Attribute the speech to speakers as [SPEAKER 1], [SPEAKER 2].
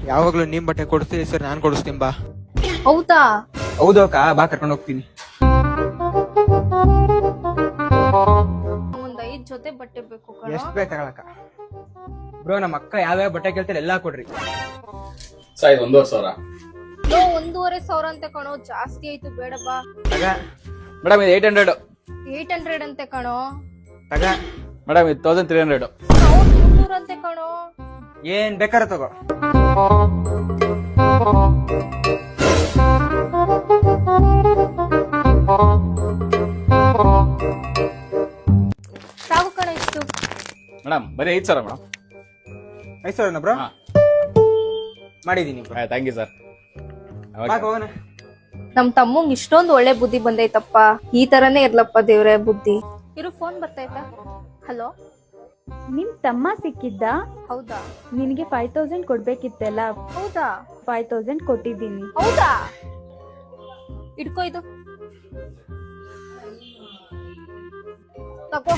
[SPEAKER 1] ಯಾವಾಗ್ಲೂ ನಿಮ್ ಬಟ್ಟೆ ಕೊಡಿಸ್ತೀವಿ ಸರ್, ನಾನ್ ಕೊಡಿಸ್ತೀನಿ ಬಾ.
[SPEAKER 2] ಹೌದಾ?
[SPEAKER 1] ಹೌದು ಅಕ್ಕ, ಬಾ ಕರ್ಕೊಂಡು ಹೋಗ್ತೀನಿ.
[SPEAKER 2] ಒಂದ್ 5 ಜೊತೆ ಬಟ್ಟೆ ಬೇಕು ಕಣ.
[SPEAKER 1] ಎಷ್ಟ್ ಬೇಕು ತಗೊಳಕ ಬ್ರೋ? ನಮ್ಮ ಅಕ್ಕ ಯಾವ್ಯಾವ ಬಟ್ಟೆ ಕೇಳ್ತಾರೆ ಎಲ್ಲಾ ಕೊಡ್ರಿ.
[SPEAKER 3] ಸಾಯ್ 1,500.
[SPEAKER 2] 1,500 ಅಂತೆ ಕಣೋ, ಜಾಸ್ತಿ ಆಯ್ತು, ಬೇಡ ಬಾ.
[SPEAKER 3] ಮೇಡಮ್ ಇದು 800.
[SPEAKER 2] 800 ಅಂತೆ ಕಣೋ.
[SPEAKER 3] ಮೇಡಮ್ ಇದು 1300.
[SPEAKER 2] 1,300 ಅಂತೆ ಕಣೋ.
[SPEAKER 1] ಏನ್ ಬೇಕಾರ ತಗೋ.
[SPEAKER 2] ಸಾಕು ಕಣ ಇಷ್ಟು.
[SPEAKER 3] ಮೇಡಮ್ ಬರೀ 5,000 ಮೇಡಮ್.
[SPEAKER 1] 5,000 ಬ್ರೋ? ಮಾಡಿದೀನಿ ಬ್ರೋ.
[SPEAKER 3] Thank you sir.
[SPEAKER 2] ನಮ್ ತಮ್ಮಂಗ್ ಇಷ್ಟೊಂದು ಒಳ್ಳೆ ಬುದ್ಧಿ ಬಂದೈತಪ್ಪ. ಈ ತರನೇ ಇರ್ಲಪ್ಪ ದೇವ್ರೆ ಬುದ್ಧಿ. ಇರು, ಫೋನ್ ಬರ್ತೈತಾ? ಹಲೋ,
[SPEAKER 4] ನಿಮ್ ತಮ್ಮ ಸಿಕ್ಕಿದ್ದ?
[SPEAKER 2] ಹೌದಾ?
[SPEAKER 4] ನಿನಗೆ 5,000 ಕೊಡ್ಬೇಕಿತ್ತಲ್ಲ.
[SPEAKER 2] ಹೌದಾ?
[SPEAKER 4] 5,000 ಕೊಟ್ಟಿದ್ದೀನಿ.
[SPEAKER 2] ಹೌದಾ? ಇಟ್ಕೋ ಇದು, ತಗೋ.